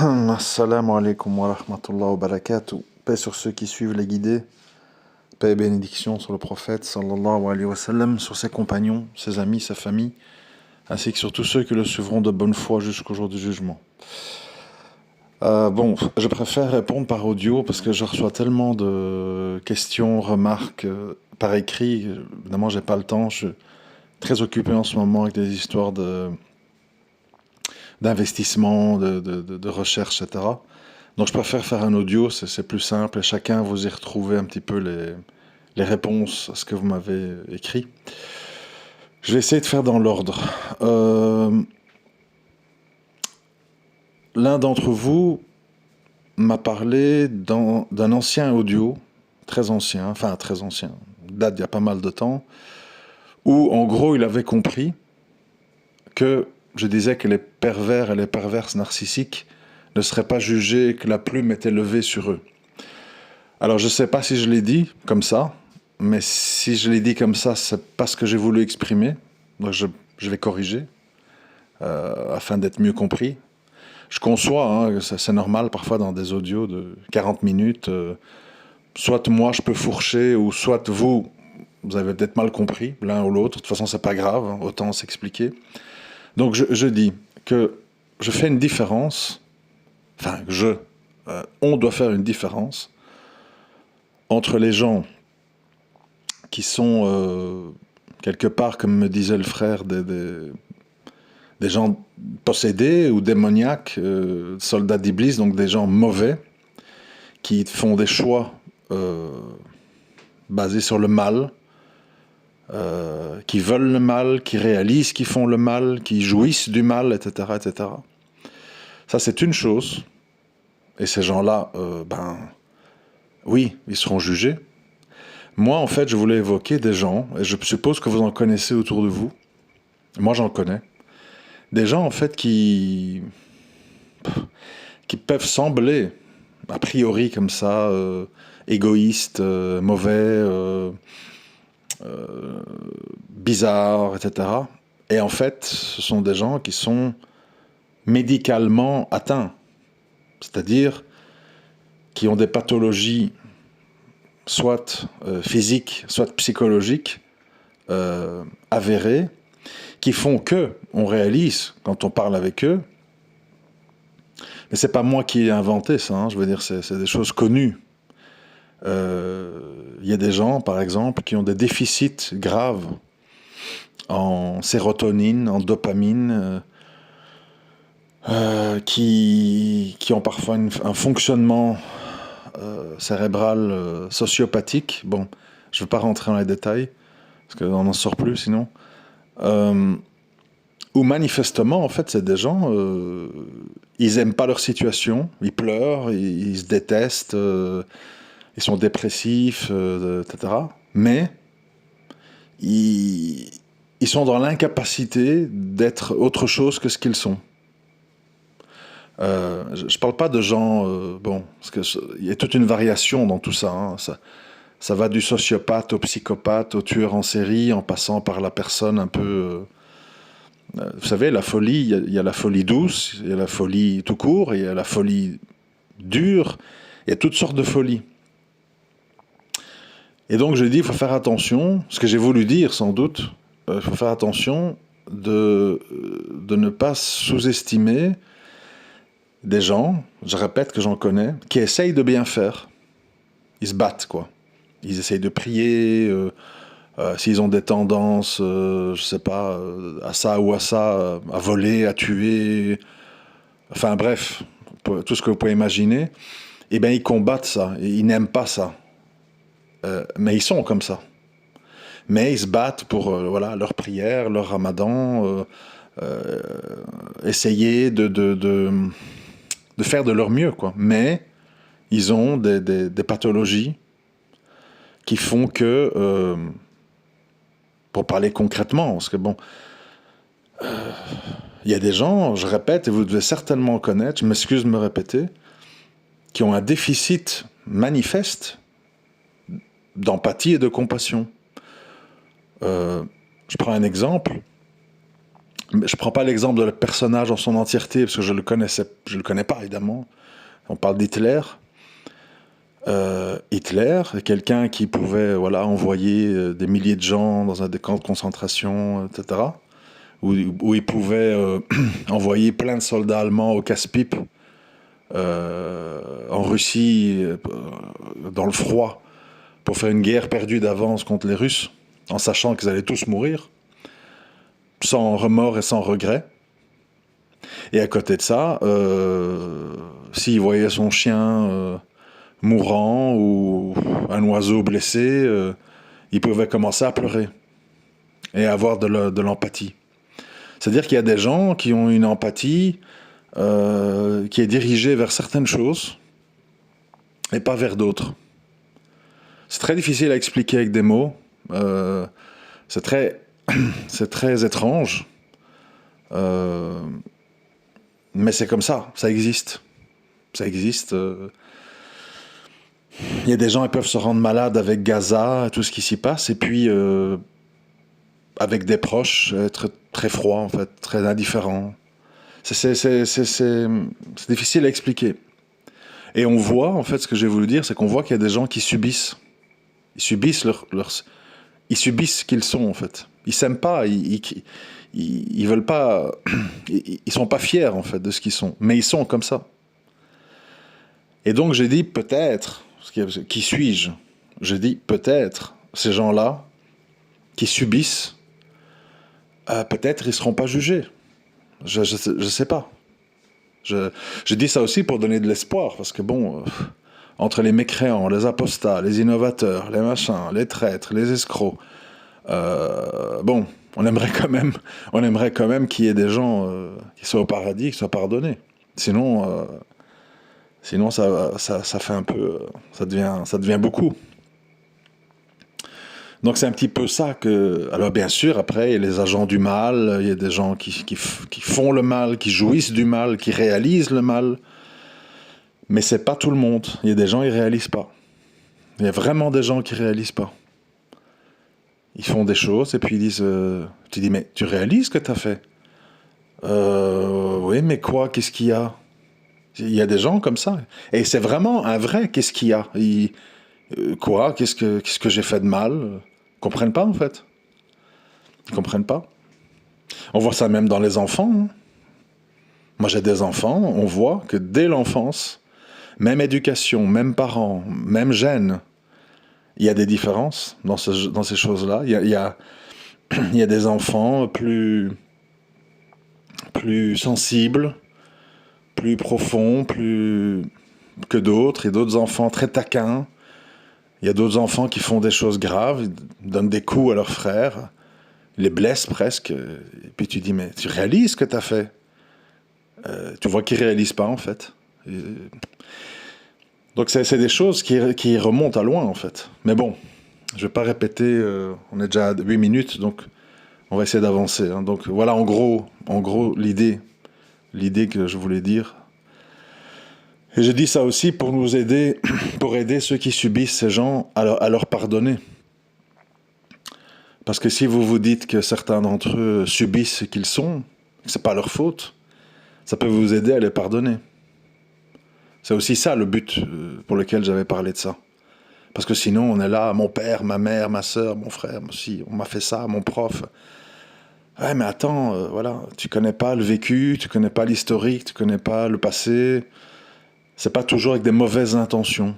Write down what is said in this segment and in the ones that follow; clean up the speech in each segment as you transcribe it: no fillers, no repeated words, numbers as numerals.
Assalamu alaikum wa rahmatullah wa barakatuh. Paix sur ceux qui suivent les guidés. Paix et bénédiction sur le prophète sallallahu alayhi wa sallam, sur ses compagnons, ses amis, sa famille, ainsi que sur tous ceux qui le suivront de bonne foi jusqu'au jour du jugement. Je préfère répondre par audio parce que je reçois tellement de questions, remarques par écrit. Évidemment, j'ai pas le temps. Je suis très occupé en ce moment avec des histoires d'investissement, de recherche, etc. Donc je préfère faire un audio, c'est plus simple et chacun vous y retrouvez un petit peu les réponses à ce que vous m'avez écrit. Je vais essayer de faire dans l'ordre. L'un d'entre vous m'a parlé d'un ancien audio, très ancien, date d'il y a pas mal de temps, où en gros il avait compris que je disais que les pervers et les perverses narcissiques ne seraient pas jugés, que la plume était levée sur eux. Alors je ne sais pas si je l'ai dit comme ça, mais si je l'ai dit comme ça, c'est pas ce que j'ai voulu exprimer. Donc je vais corriger, afin d'être mieux compris. Je conçois, hein, c'est normal parfois dans des audios de 40 minutes, soit moi je peux fourcher, ou soit vous avez peut-être mal compris, l'un ou l'autre. De toute façon, c'est pas grave, hein, autant s'expliquer. Donc je dis que je fais une différence, on doit faire une différence entre les gens qui sont quelque part, comme me disait le frère, des gens possédés ou démoniaques, soldats d'Iblis, donc des gens mauvais, qui font des choix basés sur le mal, qui veulent le mal, qui réalisent qu'ils font le mal, qui jouissent du mal, etc., etc. Ça, c'est une chose. Et ces gens-là, oui, ils seront jugés. Moi, en fait, je voulais évoquer des gens, et je suppose que vous en connaissez autour de vous. Moi, j'en connais. Des gens, en fait, qui peuvent sembler, a priori comme ça, égoïstes, mauvais, bizarres, etc. Et en fait, ce sont des gens qui sont médicalement atteints. C'est-à-dire qui ont des pathologies soit physiques, soit psychologiques, avérées, qui font que on réalise, quand on parle avec eux, mais c'est pas moi qui ai inventé ça, hein, je veux dire, c'est des choses connues. Il y a des gens, par exemple, qui ont des déficits graves en sérotonine, en dopamine, qui ont parfois un fonctionnement cérébral sociopathique. Bon, je ne veux pas rentrer dans les détails, parce qu'on n'en sort plus sinon. Où manifestement, en fait, c'est des gens, ils n'aiment pas leur situation, ils pleurent, ils se détestent, ils sont dépressifs, etc. Mais ils sont dans l'incapacité d'être autre chose que ce qu'ils sont. Je ne parle pas de gens, parce qu'il y a toute une variation dans tout ça, hein. Ça va du sociopathe au psychopathe, au tueur en série, en passant par la personne un peu... vous savez, la folie, il y a la folie douce, il y a la folie tout court, il y a la folie dure, il y a toutes sortes de folies. Et donc je dis, il faut faire attention, ce que j'ai voulu dire sans doute, il faut faire attention de ne pas sous-estimer des gens, je répète que j'en connais, qui essayent de bien faire. Ils se battent, quoi. Ils essayent de prier, s'ils ont des tendances, je sais pas, à ça ou à ça, à voler, à tuer, enfin bref, tout ce que vous pouvez imaginer, eh bien ils combattent ça, et ils n'aiment pas ça. Mais ils sont comme ça. Mais ils se battent pour voilà, leur prière, leur ramadan, essayer de faire de leur mieux, quoi. Mais ils ont des pathologies qui font que, pour parler concrètement, parce que bon, il y a des gens, je répète, et vous devez certainement connaître, je m'excuse de me répéter, qui ont un déficit manifeste d'empathie et de compassion. Je prends un exemple. Mais je prends pas l'exemple de le personnage en son entièreté, parce que je le connais pas, évidemment. On parle d'Hitler. Hitler, quelqu'un qui pouvait voilà, envoyer des milliers de gens dans des camps de concentration, etc. Où il pouvait envoyer plein de soldats allemands au casse-pipe en Russie, dans le froid, pour faire une guerre perdue d'avance contre les Russes, en sachant qu'ils allaient tous mourir, sans remords et sans regret. Et à côté de ça, s'il voyait son chien mourant ou un oiseau blessé, il pouvait commencer à pleurer et avoir de l'empathie. C'est-à-dire qu'il y a des gens qui ont une empathie qui est dirigée vers certaines choses et pas vers d'autres. C'est très difficile à expliquer avec des mots. C'est très, c'est très étrange. Mais c'est comme ça existe. Ça existe. Il y a des gens qui peuvent se rendre malades avec Gaza, tout ce qui s'y passe, et puis avec des proches, être très froid, en fait, très indifférent. C'est difficile à expliquer. Et on voit, en fait, ce que j'ai voulu dire, c'est qu'on voit qu'il y a des gens qui subissent. Ils subissent ils subissent ce qu'ils sont, en fait. Ils s'aiment pas, ils veulent pas, ils sont pas fiers, en fait, de ce qu'ils sont. Mais ils sont comme ça. Et donc j'ai dit peut-être, qui suis-je? J'ai dit peut-être ces gens-là qui subissent, peut-être ils seront pas jugés. Je sais pas. Je dis ça aussi pour donner de l'espoir, parce que bon, entre les mécréants, les apostats, les innovateurs, les machins, les traîtres, les escrocs, bon, on aimerait quand même qu'il y ait des gens qui soient au paradis, qui soient pardonnés. Sinon ça fait un peu, ça devient beaucoup. Donc c'est un petit peu ça que... Alors bien sûr, après, il y a les agents du mal, il y a des gens qui font le mal, qui jouissent du mal, qui réalisent le mal. Mais c'est pas tout le monde. Il y a des gens, ils réalisent pas. Il y a vraiment des gens qui réalisent pas. Ils font des choses et puis ils disent... tu dis, mais tu réalises ce que t'as fait? Oui, mais quoi? Qu'est-ce qu'il y a? Il y a des gens comme ça. Et c'est vraiment un vrai qu'est-ce qu'il y a. Quoi? Qu'est-ce que j'ai fait de mal? Ils comprennent pas, en fait. Ils comprennent pas. On voit ça même dans les enfants. Hein. Moi, j'ai des enfants. On voit que dès l'enfance, même éducation, même parents, même gènes, il y a des différences dans ces choses-là. Il y a des enfants plus sensibles, plus profonds, plus que d'autres. Il y a d'autres enfants très taquins. Il y a d'autres enfants qui font des choses graves, ils donnent des coups à leurs frères, ils les blessent presque. Et puis tu dis, mais tu réalises ce que tu as fait? Tu vois qu'ils ne réalisent pas, en fait. Donc c'est des choses qui remontent à loin, en fait. Mais bon, je ne vais pas répéter, on est déjà à 8 minutes, donc on va essayer d'avancer. Hein. Donc voilà, en gros l'idée que je voulais dire. Et je dis ça aussi pour nous aider, pour aider ceux qui subissent ces gens à leur pardonner. Parce que si vous vous dites que certains d'entre eux subissent ce qu'ils sont, que c'est pas leur faute, ça peut vous aider à les pardonner. C'est aussi ça le but pour lequel j'avais parlé de ça. Parce que sinon on est là, mon père, ma mère, ma soeur, mon frère, aussi, on m'a fait ça, mon prof. Ouais mais attends, voilà, tu connais pas le vécu, tu connais pas l'historique, tu connais pas le passé. C'est pas toujours avec des mauvaises intentions.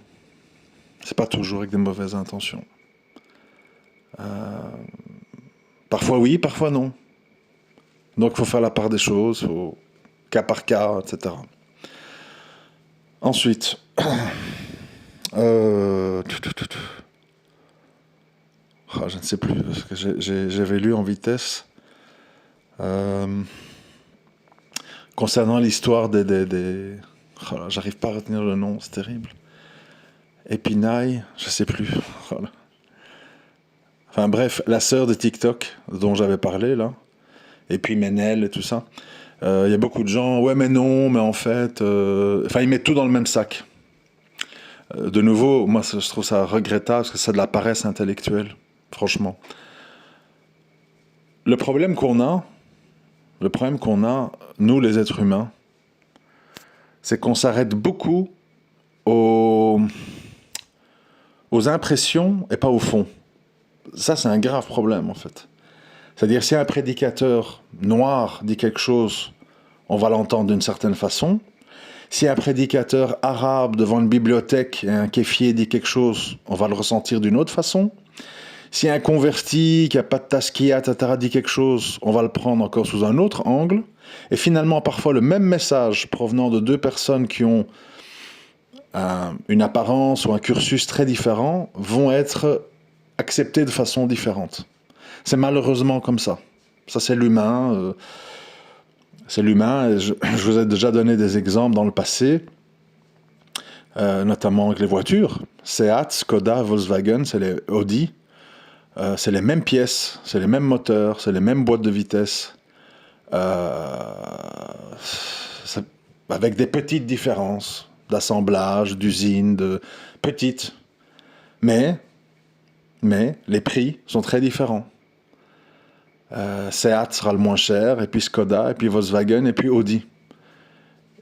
C'est pas toujours avec des mauvaises intentions. Parfois oui, parfois non. Donc il faut faire la part des choses, faut cas par cas, etc. Ensuite, je ne sais plus, parce que j'avais lu en vitesse. Concernant l'histoire des j'arrive pas à retenir le nom, c'est terrible. Épinaille, je sais plus. Voilà. Enfin bref, la sœur de TikTok, dont j'avais parlé là, et puis Ménel et tout ça. Il y a beaucoup de gens, ouais mais non, mais en fait... Enfin, ils mettent tout dans le même sac. De nouveau, moi je trouve ça regrettable, parce que c'est de la paresse intellectuelle, franchement. Le problème qu'on a, le problème qu'on a, nous les êtres humains, c'est qu'on s'arrête beaucoup aux impressions et pas au fond. Ça, c'est un grave problème, en fait. C'est-à-dire, si un prédicateur noir dit quelque chose, on va l'entendre d'une certaine façon. Si un prédicateur arabe devant une bibliothèque et un kéfier dit quelque chose, on va le ressentir d'une autre façon. Si un converti qui n'a pas de taskia, etc., dit quelque chose, on va le prendre encore sous un autre angle. Et finalement, parfois, le même message provenant de deux personnes qui ont une apparence ou un cursus très différent vont être acceptés de façon différente. C'est malheureusement comme ça. Ça, c'est l'humain. C'est l'humain. Je vous ai déjà donné des exemples dans le passé, notamment avec les voitures. Seat, Skoda, Volkswagen, c'est les Audi. C'est les mêmes pièces, c'est les mêmes moteurs, c'est les mêmes boîtes de vitesse, avec des petites différences d'assemblage, d'usine, de petites. Mais les prix sont très différents. Seat sera le moins cher, et puis Skoda, et puis Volkswagen, et puis Audi.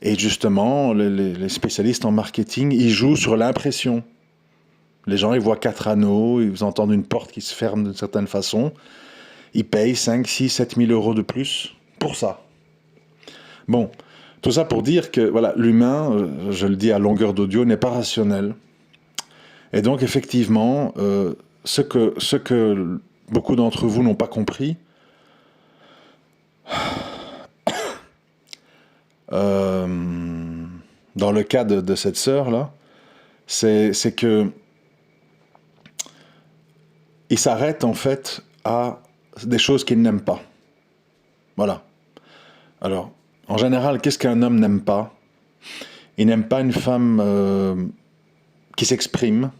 Et justement, les spécialistes en marketing, ils jouent sur l'impression. Les gens, ils voient 4 anneaux, ils entendent une porte qui se ferme d'une certaine façon. Ils payent 5, 6, 7 000 euros de plus pour ça. Bon, tout ça pour dire que voilà, l'humain, je le dis à longueur d'audio, n'est pas rationnel. Et donc, effectivement, ce que beaucoup d'entre vous n'ont pas compris, dans le cas de cette sœur-là, c'est que il s'arrête en fait à des choses qu'il n'aime pas. Voilà. Alors, en général, qu'est-ce qu'un homme n'aime pas ? Il n'aime pas une femme qui s'exprime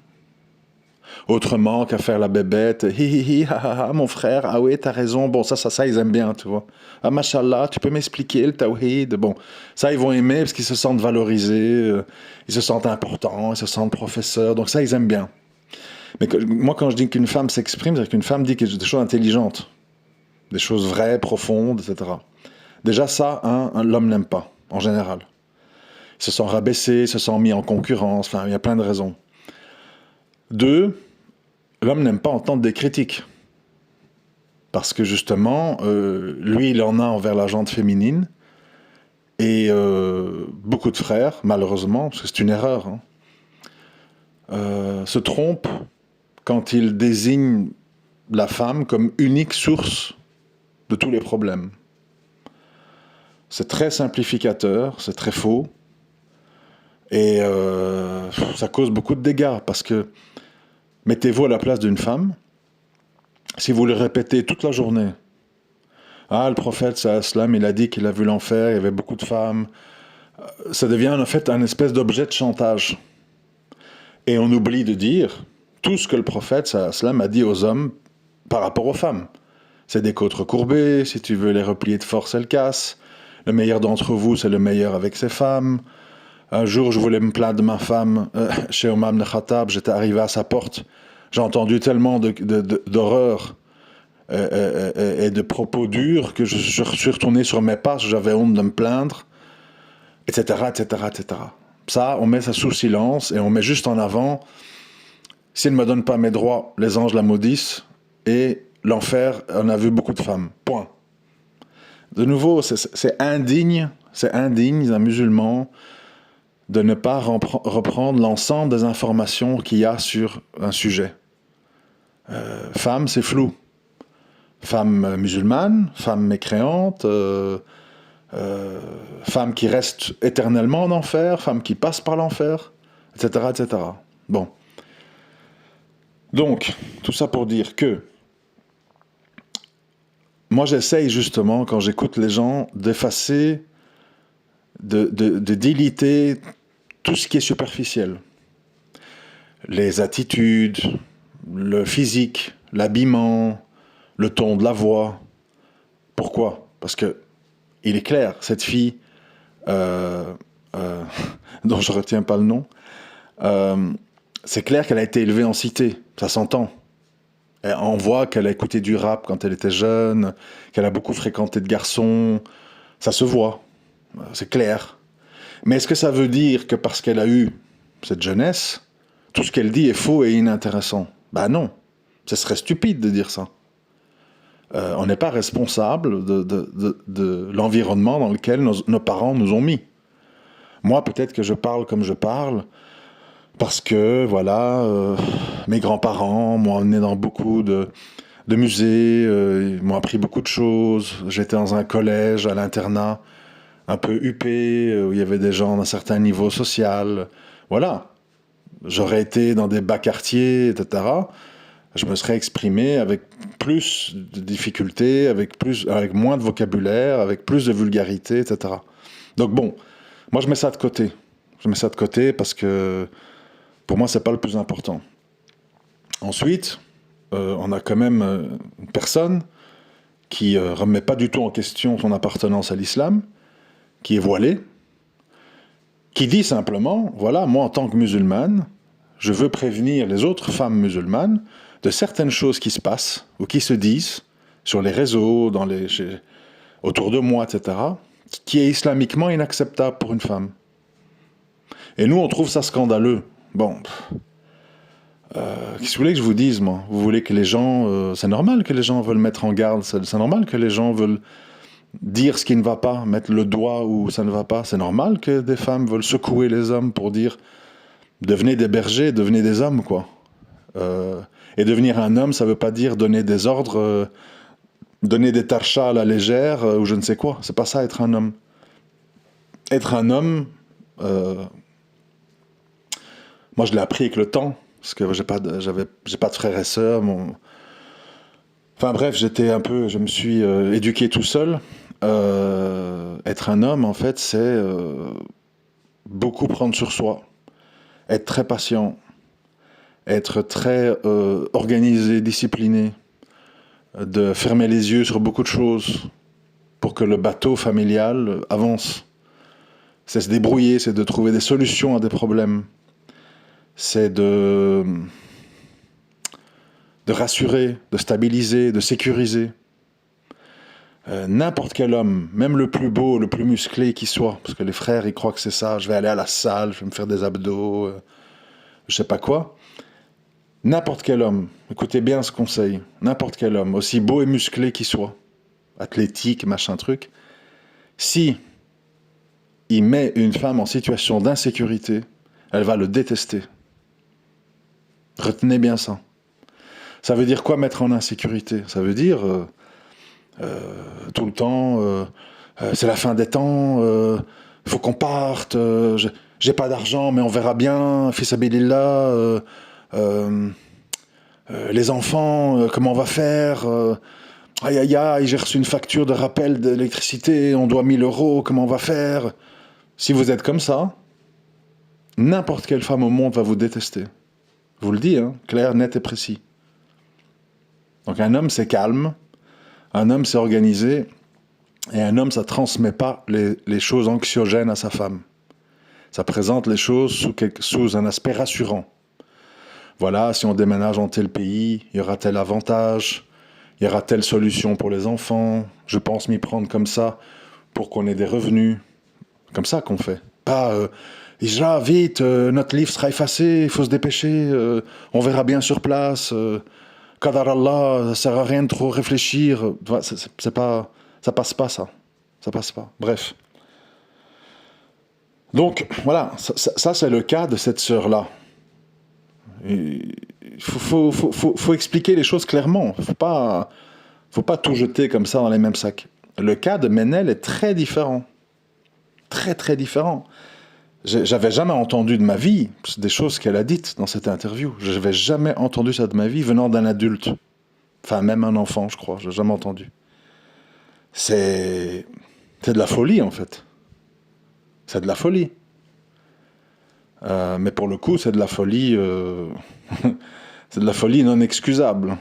autrement qu'à faire la bébête. Hi hi hi, ha ha ha, mon frère, ah oui, t'as raison. Bon, ça, ils aiment bien, tu vois. Ah, mashallah, tu peux m'expliquer le tawhid. Bon, ça, ils vont aimer parce qu'ils se sentent valorisés, ils se sentent importants, ils se sentent professeurs. Donc ça, ils aiment bien. Mais moi, quand je dis qu'une femme s'exprime, c'est qu'une femme dit des choses intelligentes, des choses vraies, profondes, etc. Déjà ça, l'homme n'aime pas, en général. Il se sent rabaissé, il se sent mis en concurrence, enfin, il y a plein de raisons. 2, l'homme n'aime pas entendre des critiques. Parce que justement, lui, il en a envers la gente féminine, et beaucoup de frères, malheureusement, parce que c'est une erreur, se trompent quand il désigne la femme comme unique source de tous les problèmes. C'est très simplificateur, c'est très faux, et ça cause beaucoup de dégâts, parce que mettez-vous à la place d'une femme, si vous le répétez toute la journée, ah, le prophète, sallam, il a dit qu'il a vu l'enfer, il y avait beaucoup de femmes, ça devient en fait un espèce d'objet de chantage. Et on oublie de dire tout ce que le prophète sallam a dit aux hommes par rapport aux femmes. C'est des côtes recourbées, si tu veux les replier de force, elles cassent. Le meilleur d'entre vous, c'est le meilleur avec ses femmes. Un jour, je voulais me plaindre de ma femme chez Omar ibn Khattab, j'étais arrivé à sa porte, j'ai entendu tellement d'horreurs et de propos durs que je suis retourné sur mes pas, j'avais honte de me plaindre, etc., etc., etc. Ça, on met ça sous silence et on met juste en avant, s'il ne me donne pas mes droits, les anges la maudissent, et l'enfer, on a vu beaucoup de femmes. Point. De nouveau, c'est indigne d'un musulman de ne pas reprendre l'ensemble des informations qu'il y a sur un sujet. Femme, c'est flou. Femme musulmane, femme mécréante, femme qui reste éternellement en enfer, femme qui passe par l'enfer, etc., etc. Bon. Donc, tout ça pour dire que moi, j'essaye justement, quand j'écoute les gens, d'effacer, de déliter tout ce qui est superficiel. Les attitudes, le physique, l'habillement, le ton de la voix. Pourquoi ? Parce que il est clair, cette fille, dont je ne retiens pas le nom, c'est clair qu'elle a été élevée en cité, ça s'entend. Et on voit qu'elle a écouté du rap quand elle était jeune, qu'elle a beaucoup fréquenté de garçons. Ça se voit, c'est clair. Mais est-ce que ça veut dire que parce qu'elle a eu cette jeunesse, tout ce qu'elle dit est faux et inintéressant? Ben non, ce serait stupide de dire ça. On n'est pas responsable de l'environnement dans lequel nos parents nous ont mis. Moi, peut-être que je parle comme je parle, parce que, voilà, mes grands-parents m'ont emmené dans beaucoup de musées, ils m'ont appris beaucoup de choses. J'étais dans un collège, à l'internat, un peu huppé, où il y avait des gens d'un certain niveau social. Voilà. J'aurais été dans des bas quartiers, etc. Je me serais exprimé avec plus de difficultés, avec moins de vocabulaire, avec plus de vulgarité, etc. Donc bon, moi je mets ça de côté. Je mets ça de côté parce que pour moi c'est pas le plus important. Ensuite, on a quand même une personne qui remet pas du tout en question son appartenance à l'islam, qui est voilée, qui dit simplement, voilà, moi en tant que musulmane, je veux prévenir les autres femmes musulmanes de certaines choses qui se passent ou qui se disent sur les réseaux, autour de moi, etc., qui est islamiquement inacceptable pour une femme. Et nous, on trouve ça scandaleux. Bon, qu'est-ce que vous voulez que je vous dise, moi? Vous voulez que les gens... c'est normal que les gens veulent mettre en garde, c'est normal que les gens veulent dire ce qui ne va pas, mettre le doigt où ça ne va pas. C'est normal que des femmes veulent secouer les hommes pour dire devenez des bergers, devenez des hommes, quoi. Et devenir un homme, ça veut pas dire donner des ordres, donner des tarchas à la légère, ou je ne sais quoi. C'est pas ça, être un homme. Être un homme, moi je l'ai appris avec le temps, parce que j'ai pas de frères et sœurs. Enfin bref, je me suis éduqué tout seul. Être un homme, en fait, c'est beaucoup prendre sur soi, être très patient, être très organisé, discipliné, de fermer les yeux sur beaucoup de choses pour que le bateau familial avance. C'est se débrouiller, c'est de trouver des solutions à des problèmes. C'est de rassurer, de stabiliser, de sécuriser. N'importe quel homme, même le plus beau, le plus musclé qui soit, parce que les frères ils croient que c'est ça, je vais aller à la salle, je vais me faire des abdos, je sais pas quoi. N'importe quel homme, écoutez bien ce conseil, n'importe quel homme, aussi beau et musclé qu'il soit, athlétique, machin truc, si il met une femme en situation d'insécurité, elle va le détester. Retenez bien ça. Ça veut dire quoi mettre en insécurité? Ça veut dire tout le temps, c'est la fin des temps, faut qu'on parte, j'ai pas d'argent, mais on verra bien, fils Abilillah, les enfants, comment on va faire, aïe aïe aïe, j'ai reçu une facture de rappel d'électricité, on doit 1 000 €, comment on va faire? Si vous êtes comme ça, n'importe quelle femme au monde va vous détester. Je vous le dis, hein, clair, net et précis. Donc un homme, c'est calme, un homme, c'est organisé, et un homme, ça transmet pas les choses anxiogènes à sa femme. Ça présente les choses sous un aspect rassurant. Voilà, si on déménage en tel pays, il y aura tel avantage, il y aura telle solution pour les enfants, je pense m'y prendre comme ça pour qu'on ait des revenus. Comme ça qu'on fait. Pas Isra, vite, notre livre sera effacé, il faut se dépêcher, on verra bien sur place, Qadar Allah, ça sert à rien de trop réfléchir. C'est pas, ça passe pas, ça. Ça passe pas. Bref. Donc, voilà, ça c'est le cas de cette sœur-là. Il faut expliquer les choses clairement. Faut pas tout jeter comme ça dans les mêmes sacs. Le cas de Ménel est très différent. Très, très différent. J'avais jamais entendu de ma vie des choses qu'elle a dites dans cette interview. Je n'avais jamais entendu ça de ma vie venant d'un adulte. Enfin, même un enfant, je crois. Je n'ai jamais entendu. C'est de la folie, en fait. C'est de la folie. Mais pour le coup, c'est de la folie... c'est de la folie non excusable.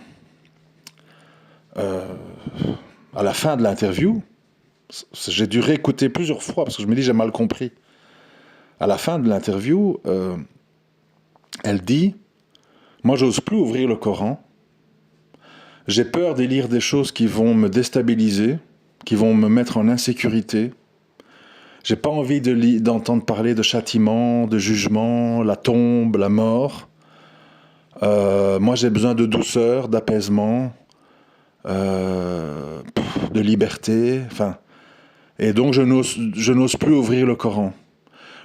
À la fin de l'interview, j'ai dû réécouter plusieurs fois parce que je me dis j'ai mal compris. À la fin de l'interview, elle dit « Moi, j'ose plus ouvrir le Coran J'ai peur de lire des choses qui vont me déstabiliser, qui vont me mettre en insécurité. J'ai pas envie d'entendre parler de châtiment, de jugement, la tombe, la mort. Moi, j'ai besoin de douceur, d'apaisement, de liberté. Enfin, et donc, je n'ose plus ouvrir le Coran.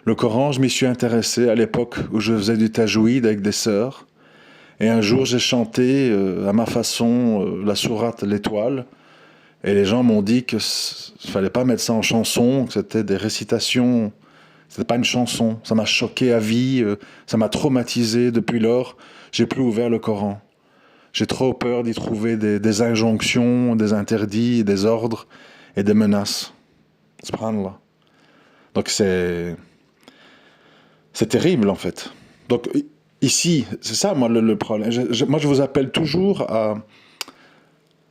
Le Coran, je m'y suis intéressé à l'époque où je faisais du tajwid avec des sœurs. Et un jour, j'ai chanté à ma façon la sourate L'Étoile. Et les gens m'ont dit que fallait pas mettre ça en chanson, que c'était des récitations. C'était pas une chanson. Ça m'a choqué à vie, ça m'a traumatisé. Depuis lors, j'ai plus ouvert le Coran. J'ai trop peur d'y trouver des injonctions, des interdits, des ordres et des menaces. Subhanallah. Donc c'est terrible en fait. Donc ici, c'est ça moi le problème. Moi je vous appelle toujours à,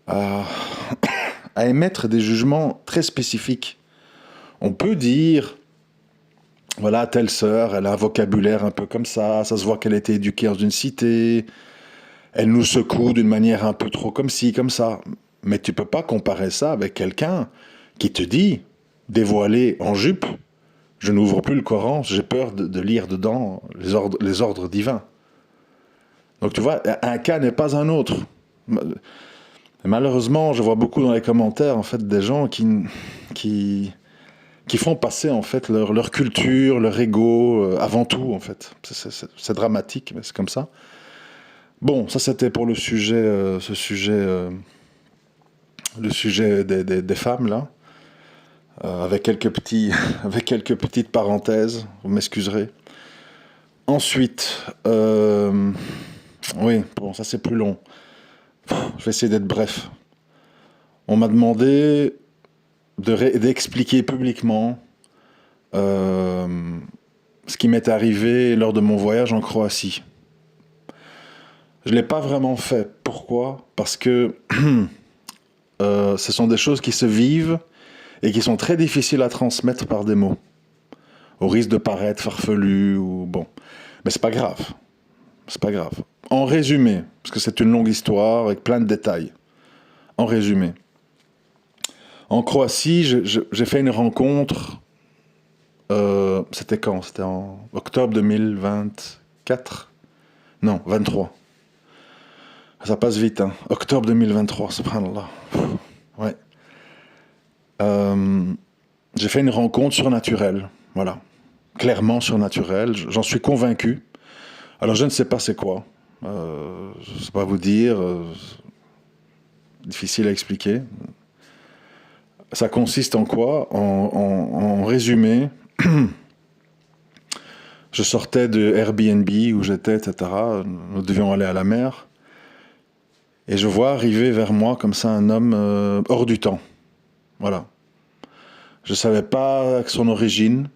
à émettre des jugements très spécifiques. On peut dire, voilà, telle sœur, elle a un vocabulaire un peu comme ça se voit qu'elle a été éduquée dans une cité, elle nous secoue d'une manière un peu trop comme ci, comme ça. Mais tu peux pas comparer ça avec quelqu'un qui te dit, dévoilé en jupe, je n'ouvre plus le Coran, j'ai peur de lire dedans les ordres divins. Donc tu vois, un cas n'est pas un autre. Malheureusement, je vois beaucoup dans les commentaires en fait des gens qui font passer en fait leur culture, leur ego avant tout en fait. C'est dramatique, mais c'est comme ça. Bon, ça c'était pour le sujet, le sujet des femmes là, avec avec quelques petites parenthèses. Vous m'excuserez. Ensuite, oui, bon, ça c'est plus long. Je vais essayer d'être bref. On m'a demandé d'expliquer publiquement ce qui m'est arrivé lors de mon voyage en Croatie. Je ne l'ai pas vraiment fait. Pourquoi ? Parce que ce sont des choses qui se vivent et qui sont très difficiles à transmettre par des mots, au risque de paraître farfelu ou bon. Mais c'est pas grave. C'est pas grave. En résumé, parce que c'est une longue histoire avec plein de détails. En résumé, en Croatie, j'ai fait une rencontre. C'était quand ? C'était en octobre 2024 ? Non, 23. Ça passe vite, hein. Octobre 2023, subhanallah. Ouais. J'ai fait une rencontre surnaturelle. Voilà. Clairement surnaturelle. J'en suis convaincu. Alors je ne sais pas c'est quoi. Je ne sais pas vous dire. Difficile à expliquer. Ça consiste en quoi ? En résumé, je sortais de Airbnb où j'étais, etc. Nous devions aller à la mer. Et je vois arriver vers moi comme ça un homme hors du temps. Voilà. Je ne savais pas son origine.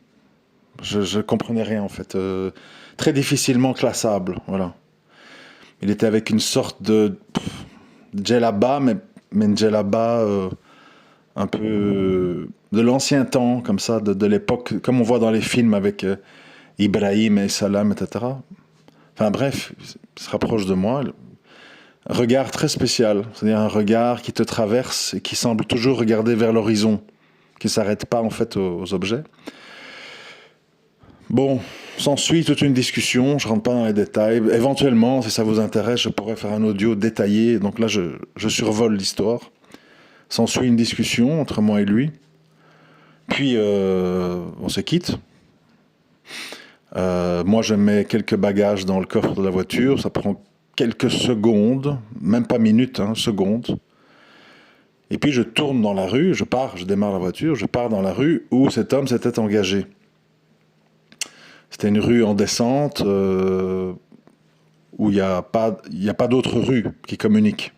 Je ne comprenais rien en fait. Très difficilement classable. Voilà. Il était avec une sorte de djellaba, mais une djellaba un peu de l'ancien temps, comme ça, de l'époque, comme on voit dans les films avec Ibrahim et Salam, etc. Enfin bref, il se rapproche de moi. Un regard très spécial, c'est-à-dire un regard qui te traverse et qui semble toujours regarder vers l'horizon, qui ne s'arrête pas en fait aux objets. Bon, s'ensuit toute une discussion, je ne rentre pas dans les détails. Éventuellement, si ça vous intéresse, je pourrais faire un audio détaillé. Donc là, je survole l'histoire. S'ensuit une discussion entre moi et lui. Puis, on se quitte. Moi, je mets quelques bagages dans le coffre de la voiture. Ça prend quelques secondes, même pas minutes, hein, secondes. Et puis, je tourne dans la rue, je démarre la voiture, je pars dans la rue où cet homme s'était engagé. C'était une rue en descente où il n'y a pas d'autres rues qui communiquent.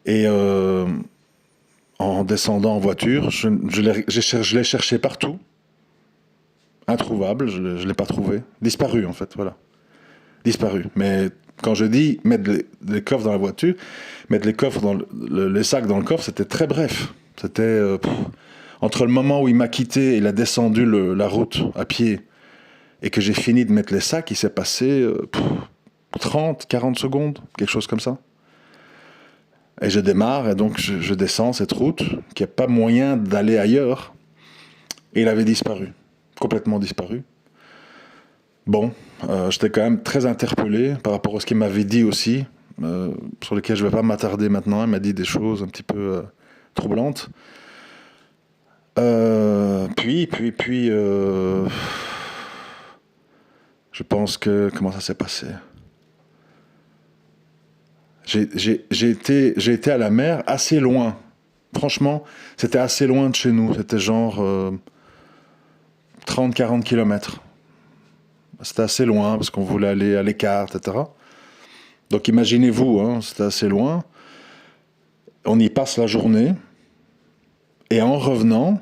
Et en descendant en voiture, je l'ai cherché partout. Introuvable, je ne l'ai pas trouvé. Disparu, en fait, voilà. Disparu. Mais quand je dis mettre les coffres dans la voiture, mettre les coffres les sacs dans le coffre, c'était très bref. C'était entre le moment où il m'a quitté, il a descendu la route à pied, et que j'ai fini de mettre les sacs, il s'est passé 30, 40 secondes, quelque chose comme ça. Et je démarre, et donc je descends cette route, qu'il n'y a pas moyen d'aller ailleurs. Et il avait disparu, complètement disparu. Bon, j'étais quand même très interpellé par rapport à ce qu'il m'avait dit aussi, sur lesquelles je ne vais pas m'attarder maintenant. Il m'a dit des choses un petit peu troublantes. Puis, je pense que... Comment ça s'est passé? J'ai été à la mer assez loin. Franchement, c'était assez loin de chez nous. C'était genre 30-40 kilomètres. C'était assez loin parce qu'on voulait aller à l'écart, etc. Donc imaginez-vous, hein, c'était assez loin. On y passe la journée. Et en revenant,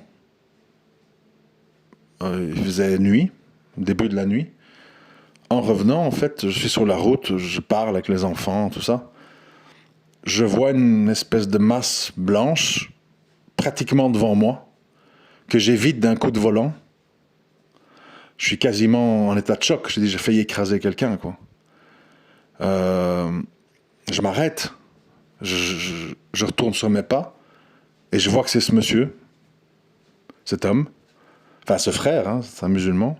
il faisait nuit, début de la nuit. En revenant, en fait, je suis sur la route, je parle avec les enfants, tout ça. Je vois une espèce de masse blanche, pratiquement devant moi, que j'évite d'un coup de volant. Je suis quasiment en état de choc. J'ai failli écraser quelqu'un, quoi. Je m'arrête, je retourne sur mes pas, et je vois que c'est ce monsieur, cet homme, enfin ce frère, hein, c'est un musulman.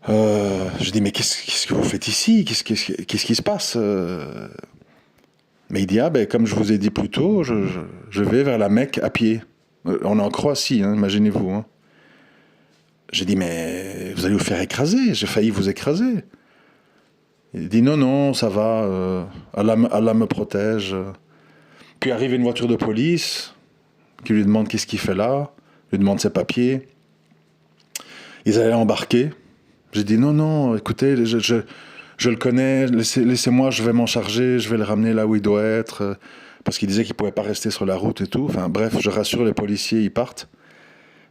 Je dis, mais qu'est-ce que vous faites ici? Qu'est-ce qui se passe? Mais il dit, ah ben comme je vous ai dit plus tôt, je vais vers la Mecque à pied. On est en Croatie, hein, imaginez-vous. Hein. J'ai dit, mais vous allez vous faire écraser, j'ai failli vous écraser. Il dit, non, non, ça va, Allah me protège. Puis arrive une voiture de police qui lui demande qu'est-ce qu'il fait là, lui demande ses papiers. Ils allaient embarquer. J'ai dit, non, non, écoutez, je le connais, laissez-moi, je vais m'en charger, je vais le ramener là où il doit être. Parce qu'il disait qu'il ne pouvait pas rester sur la route et tout. Enfin bref, je rassure les policiers, ils partent.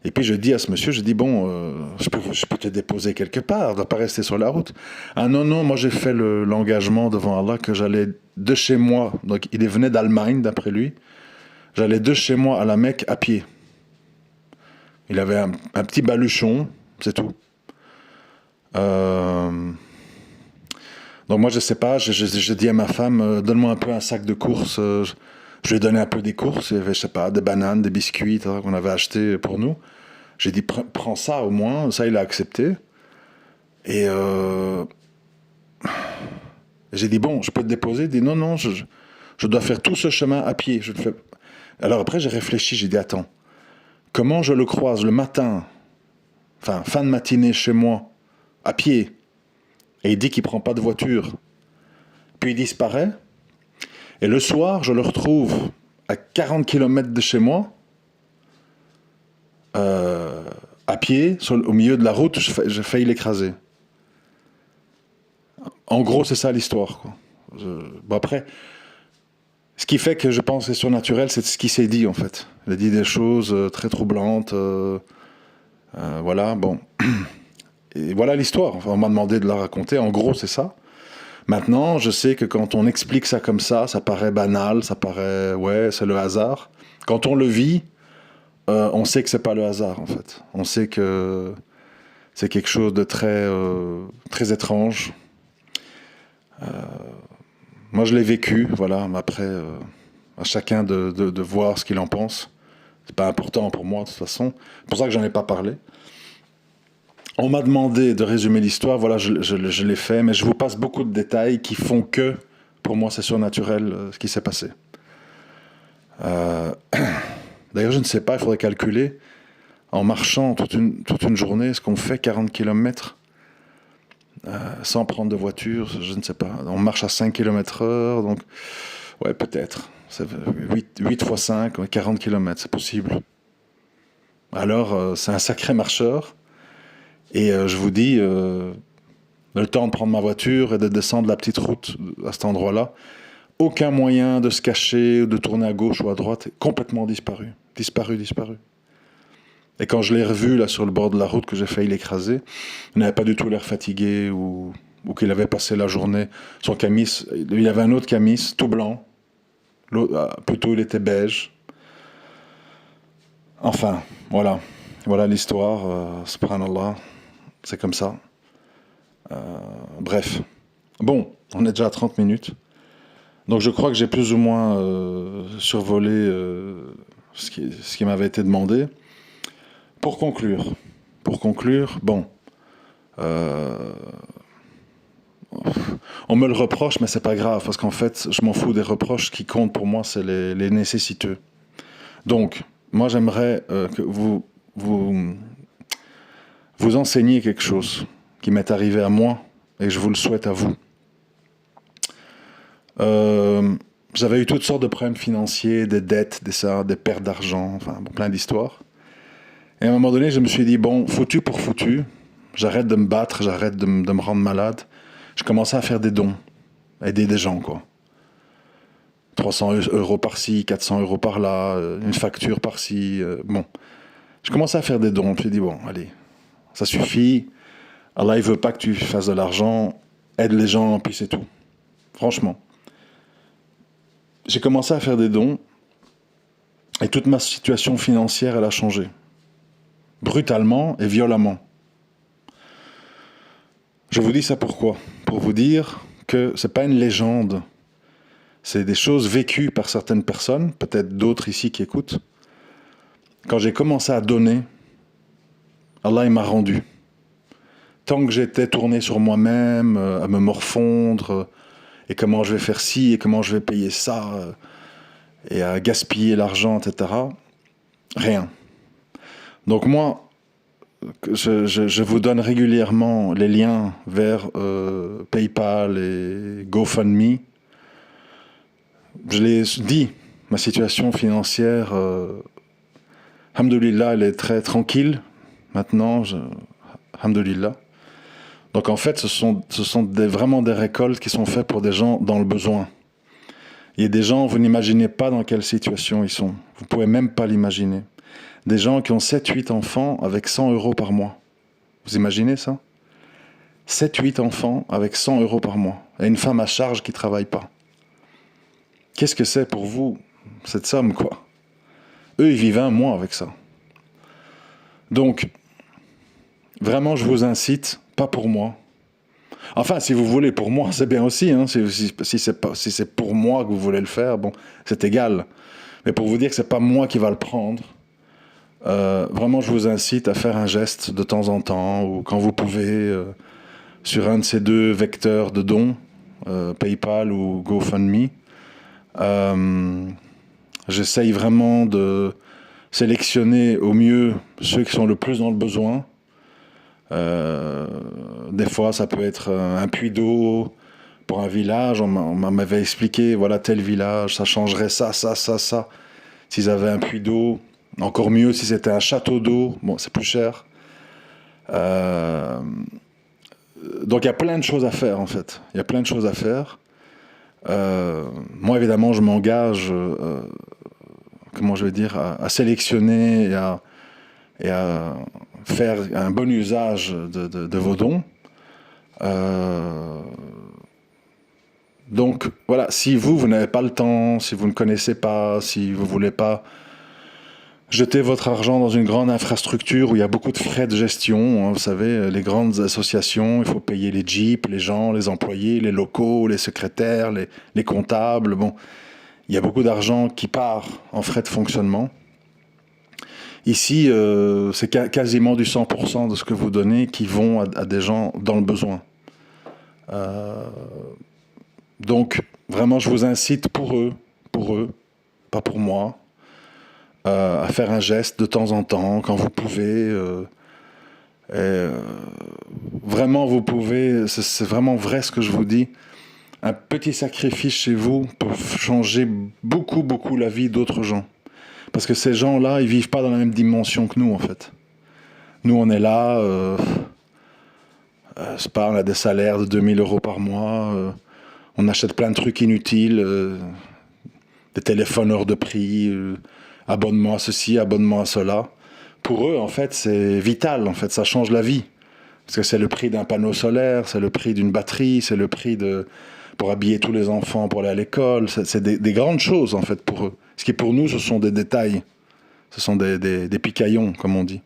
Et puis je dis à ce monsieur, je dis, bon, je peux te déposer quelque part, ne dois pas rester sur la route. Ah non, non, moi j'ai fait l'engagement devant Allah que j'allais de chez moi, donc il venait d'Allemagne d'après lui, j'allais de chez moi à la Mecque à pied. Il avait un petit baluchon, c'est tout. Donc moi je sais pas, j'ai dit à ma femme, donne-moi un peu un sac de courses. Je lui ai donné un peu des courses, il y avait, je sais pas, des bananes, des biscuits qu'on avait achetés pour nous. J'ai dit, prends ça au moins, ça il a accepté. Et j'ai dit, bon, je peux te déposer? Il dit, non, non, je dois faire tout ce chemin à pied. Je le fais. Alors après j'ai réfléchi, j'ai dit, attends, comment je le croise le matin, enfin fin de matinée chez moi, à pied, et il dit qu'il prend pas de voiture, puis il disparaît, et le soir je le retrouve à 40 kilomètres de chez moi, à pied, au milieu de la route, j'ai failli l'écraser. En gros, c'est ça l'histoire, quoi. Bon, après, ce qui fait que je pense que c'est surnaturel, c'est ce qu'il s'est dit, en fait. Il a dit des choses très troublantes. Voilà, bon. Et voilà l'histoire. Enfin, on m'a demandé de la raconter. En gros, c'est ça. Maintenant, je sais que quand on explique ça comme ça paraît banal, ça paraît, ouais, c'est le hasard. Quand on le vit, on sait que c'est pas le hasard, en fait. On sait que c'est quelque chose de très étrange. Moi, je l'ai vécu, voilà. Mais après, à chacun de voir ce qu'il en pense. C'est pas important pour moi, de toute façon. C'est pour ça que j'en ai pas parlé. On m'a demandé de résumer l'histoire, voilà, je l'ai fait, mais je vous passe beaucoup de détails qui font que, pour moi, c'est surnaturel ce qui s'est passé. D'ailleurs, je ne sais pas, il faudrait calculer, en marchant toute une journée, ce qu'on fait 40 km sans prendre de voiture, je ne sais pas. On marche à 5 km heure, donc, ouais, peut-être. C'est 8 fois 5, 40 km, c'est possible. Alors, c'est un sacré marcheur. Et je vous dis, le temps de prendre ma voiture et de descendre la petite route à cet endroit-là, aucun moyen de se cacher, de tourner à gauche ou à droite, complètement disparu. Disparu. Et quand je l'ai revu là sur le bord de la route que j'ai failli l'écraser, il n'avait pas du tout l'air fatigué ou qu'il avait passé la journée. Son camis, il y avait un autre camis, tout blanc. Plutôt il était beige. Enfin, voilà. Voilà l'histoire, subhanallah. C'est comme ça. Bref. Bon, on est déjà à 30 minutes. Donc je crois que j'ai plus ou moins survolé ce qui m'avait été demandé. Pour conclure, bon, euh, on me le reproche, mais c'est pas grave, parce qu'en fait, je m'en fous des reproches. Ce qui compte pour moi, c'est les nécessiteux. Donc, moi, j'aimerais que vous enseigniez quelque chose qui m'est arrivé à moi, et je vous le souhaite à vous. J'avais eu toutes sortes de problèmes financiers, des dettes, des pertes d'argent, enfin, bon, plein d'histoires. Et à un moment donné, je me suis dit, bon, foutu pour foutu, j'arrête de me battre, j'arrête de me rendre malade. Je commençais à faire des dons, aider des gens, quoi. 300 euros par-ci, 400 euros par-là, une facture par-ci. Bon, je commençais à faire des dons. Je me suis dit, bon, allez, ça suffit. Allah, il veut pas que tu fasses de l'argent. Aide les gens, puis c'est tout. Franchement. J'ai commencé à faire des dons et toute ma situation financière, elle a changé. Brutalement et violemment. Je vous dis ça pourquoi ? Pour vous dire que c'est pas une légende. C'est des choses vécues par certaines personnes, peut-être d'autres ici qui écoutent. Quand j'ai commencé à donner, Allah il m'a rendu. Tant que j'étais tourné sur moi-même, à me morfondre, et comment je vais faire ci, et comment je vais payer ça, et à gaspiller l'argent, etc. Rien. Donc moi, je vous donne régulièrement les liens vers PayPal et GoFundMe. Je l'ai dit, ma situation financière, alhamdoulilah, elle est très tranquille maintenant, alhamdoulilah. Donc en fait, ce sont vraiment des récoltes qui sont faites pour des gens dans le besoin. Il y a des gens, vous n'imaginez pas dans quelle situation ils sont. Vous ne pouvez même pas l'imaginer. Des gens qui ont 7-8 enfants avec 100 euros par mois. Vous imaginez ça ? 7-8 enfants avec 100 euros par mois. Et une femme à charge qui ne travaille pas. Qu'est-ce que c'est pour vous, cette somme, quoi ? Eux, ils vivent un mois avec ça. Donc, vraiment, je vous incite, pas pour moi. Enfin, si vous voulez pour moi, c'est bien aussi. Hein. Si c'est pour moi que vous voulez le faire, bon, c'est égal. Mais pour vous dire que c'est pas moi qui va le prendre, vraiment, je vous incite à faire un geste de temps en temps, ou quand vous pouvez, sur un de ces deux vecteurs de dons, PayPal ou GoFundMe. J'essaye vraiment de sélectionner au mieux ceux qui sont le plus dans le besoin. Des fois, ça peut être un puits d'eau pour un village. On m'avait expliqué, voilà, tel village, ça changerait ça. S'ils avaient un puits d'eau, encore mieux si c'était un château d'eau. Bon, c'est plus cher. Donc, il y a plein de choses à faire, en fait. Il y a plein de choses à faire. Moi, évidemment, je m'engage, comment je vais dire, à sélectionner et à faire un bon usage de vos dons. Donc voilà, si vous n'avez pas le temps, si vous ne connaissez pas, si vous ne voulez pas jeter votre argent dans une grande infrastructure où il y a beaucoup de frais de gestion, hein, vous savez, les grandes associations, il faut payer les jeeps, les gens, les employés, les locaux, les secrétaires, les comptables, bon, il y a beaucoup d'argent qui part en frais de fonctionnement. Ici, c'est quasiment du 100% de ce que vous donnez qui vont à des gens dans le besoin. Donc, vraiment, je vous incite pour eux, pas pour moi, à faire un geste de temps en temps, quand vous pouvez. Vraiment, vous pouvez, c'est vraiment vrai ce que je vous dis. Un petit sacrifice chez vous peut changer beaucoup, beaucoup la vie d'autres gens. Parce que ces gens-là, ils vivent pas dans la même dimension que nous, en fait. Nous, on est là, c'est pas, on a des salaires de 2000 euros par mois, on achète plein de trucs inutiles, des téléphones hors de prix, abonnement à ceci, abonnement à cela. Pour eux, en fait, c'est vital, en fait, ça change la vie. Parce que c'est le prix d'un panneau solaire, c'est le prix d'une batterie, c'est le prix pour habiller tous les enfants pour aller à l'école. C'est des grandes choses, en fait, pour eux. Ce qui, pour nous, ce sont des détails. Ce sont des picaillons, comme on dit.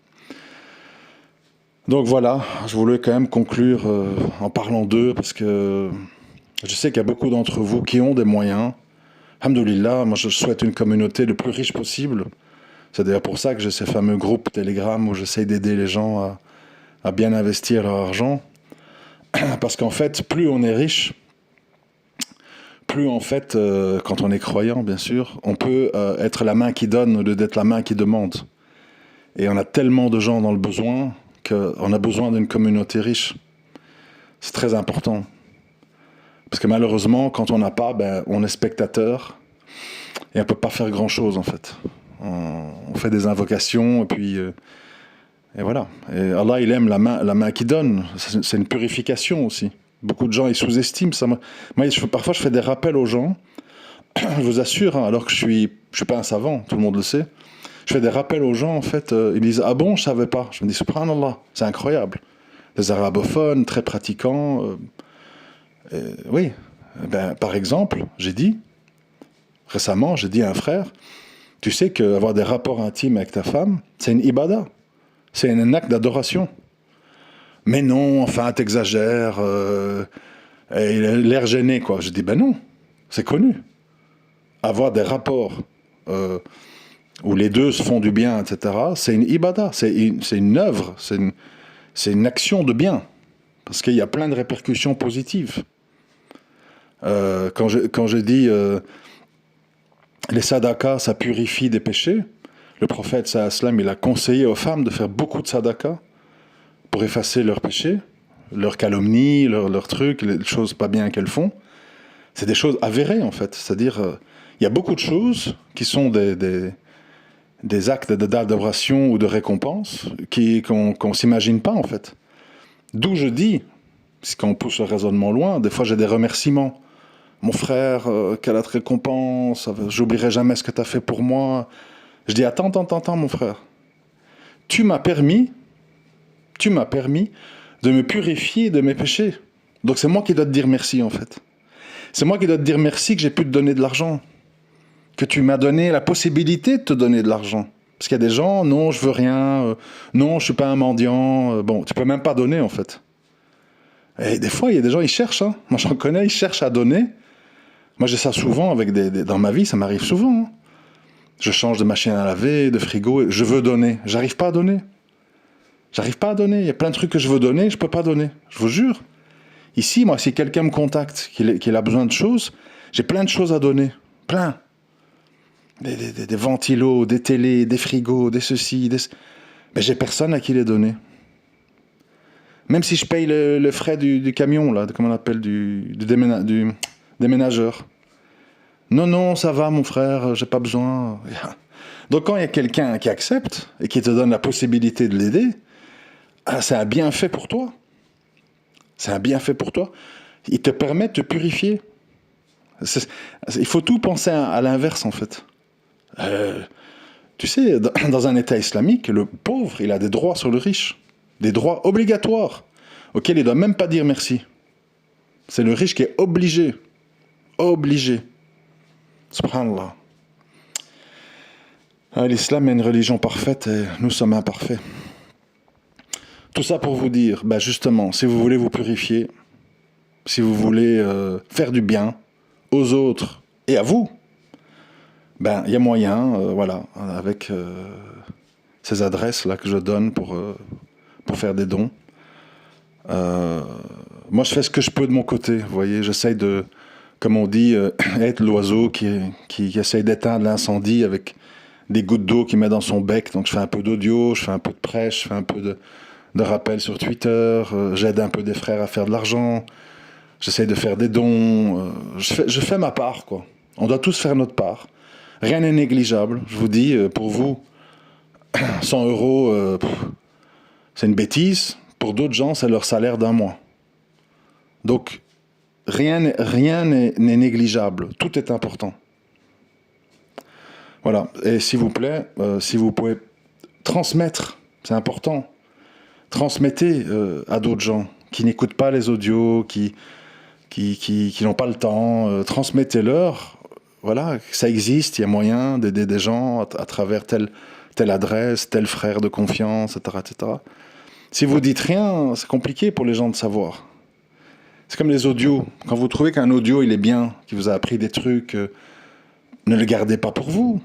Donc voilà, je voulais quand même conclure en parlant d'eux, parce que Je sais qu'il y a beaucoup d'entre vous qui ont des moyens. Alhamdoulilah, moi je souhaite une communauté le plus riche possible. C'est d'ailleurs pour ça que j'ai ces fameux groupes Telegram où j'essaye d'aider les gens à bien investir leur argent. Parce qu'en fait, plus on est riche, plus en fait, quand on est croyant, bien sûr, on peut être la main qui donne au lieu d'être la main qui demande. Et on a tellement de gens dans le besoin qu'on a besoin d'une communauté riche. C'est très important. Parce que malheureusement, quand on n'a pas, ben, on est spectateur et on ne peut pas faire grand-chose en fait. On fait des invocations et voilà. Et Allah, il aime la main qui donne. C'est une purification aussi. Beaucoup de gens, ils sous-estiment ça. Moi, parfois, je fais des rappels aux gens. Je vous assure, hein, alors que je suis pas un savant, tout le monde le sait. Je fais des rappels aux gens, en fait. Ils disent « Ah bon, je savais pas ». Je me dis « Subhanallah, c'est incroyable ». Les arabophones, très pratiquants. Oui. Ben, par exemple, récemment, j'ai dit à un frère, tu sais qu'avoir des rapports intimes avec ta femme, c'est une ibada. C'est un acte d'adoration. Mais non, enfin, t'exagères. Et il a l'air gêné, quoi. Je dis, ben non, c'est connu. Avoir des rapports où les deux se font du bien, etc., c'est une ibada, c'est une œuvre, c'est une action de bien. Parce qu'il y a plein de répercussions positives. Quand je dis les sadakas, ça purifie des péchés, le prophète sallam, il a conseillé aux femmes de faire beaucoup de sadakas pour effacer leurs péchés, leurs calomnies, leurs trucs, les choses pas bien qu'elles font. C'est des choses avérées en fait. C'est-à-dire, il y a beaucoup de choses qui sont des actes d'adoration ou de récompense qu'on s'imagine pas en fait. D'où je dis, si on pousse le raisonnement loin, des fois j'ai des remerciements. Mon frère, quelle récompense, j'oublierai jamais ce que tu as fait pour moi. Je dis, attends, mon frère. Tu m'as permis de me purifier de mes péchés. Donc c'est moi qui dois te dire merci en fait. C'est moi qui dois te dire merci que j'ai pu te donner de l'argent. Que tu m'as donné la possibilité de te donner de l'argent. Parce qu'il y a des gens, non, je veux rien, non, je suis pas un mendiant. Bon, tu peux même pas donner en fait. Et des fois, il y a des gens, ils cherchent. Hein. Moi, j'en connais, ils cherchent à donner. Moi, j'ai ça souvent avec dans ma vie, ça m'arrive souvent. Hein. Je change de machine à laver, de frigo, je veux donner. J'arrive pas à donner. Il y a plein de trucs que je veux donner, je peux pas donner. Je vous jure. Ici, moi, si quelqu'un me contacte, qu'il a besoin de choses, j'ai plein de choses à donner. Plein. Des ventilos, des télés, des frigos, des ceci, mais j'ai personne à qui les donner. Même si je paye le frais du camion, là, comment on appelle, du déménageur. Non, ça va, mon frère, j'ai pas besoin. Donc quand il y a quelqu'un qui accepte et qui te donne la possibilité de l'aider, c'est un bienfait pour toi. C'est un bienfait pour toi. Il te permet de te purifier. Il faut tout penser à l'inverse, en fait. Tu sais, dans un État islamique, le pauvre, il a des droits sur le riche. Des droits obligatoires, auxquels il ne doit même pas dire merci. C'est le riche qui est obligé. Obligé. Subhanallah. L'islam est une religion parfaite et nous sommes imparfaits. Tout ça pour vous dire, justement, si vous voulez vous purifier, si vous voulez faire du bien aux autres et à vous, il y a moyen, voilà, avec ces adresses-là que je donne pour faire des dons. Moi, je fais ce que je peux de mon côté, vous voyez, j'essaye de, comme on dit, être l'oiseau qui essaye d'éteindre l'incendie avec des gouttes d'eau qu'il met dans son bec. Donc je fais un peu d'audio, je fais un peu de prêche, je fais un peu de rappels sur Twitter, j'aide un peu des frères à faire de l'argent, j'essaye de faire des dons, je fais ma part, quoi. On doit tous faire notre part. Rien n'est négligeable, je vous dis, pour vous, 100 €, c'est une bêtise. Pour d'autres gens, c'est leur salaire d'un mois. Donc, rien n'est négligeable. Tout est important. Voilà. Et s'il vous plaît, si vous pouvez transmettre, c'est important. Transmettez à d'autres gens qui n'écoutent pas les audios, qui n'ont pas le temps. Transmettez-leur. Voilà, ça existe, il y a moyen d'aider des gens à travers telle adresse, tel frère de confiance, etc., etc. Si vous dites rien, c'est compliqué pour les gens de savoir. C'est comme les audios. Quand vous trouvez qu'un audio, il est bien, qu'il vous a appris des trucs, ne le gardez pas pour vous.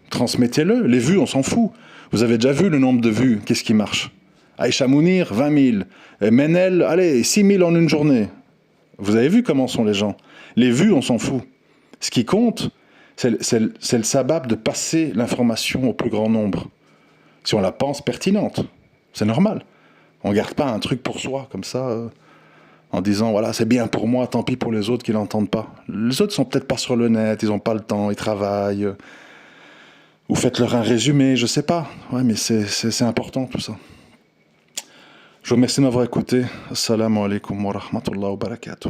Transmettez-le. Les vues, on s'en fout. Vous avez déjà vu le nombre de vues. Qu'est-ce qui marche? Aïcha Mounir, 20 000. Et Menel, allez, 6 000 en une journée. Vous avez vu comment sont les gens. Les vues, on s'en fout. Ce qui compte, c'est le sabab de passer l'information au plus grand nombre. Si on la pense pertinente. C'est normal. On ne garde pas un truc pour soi, comme ça, en disant, voilà, c'est bien pour moi, tant pis pour les autres qui ne l'entendent pas. Les autres sont peut-être pas sur le net, ils n'ont pas le temps, ils travaillent. Ou faites-leur un résumé, je sais pas. Ouais, mais c'est important tout ça. Je vous remercie de m'avoir écouté. Assalamu alaikum wa rahmatullahi wa barakatuh.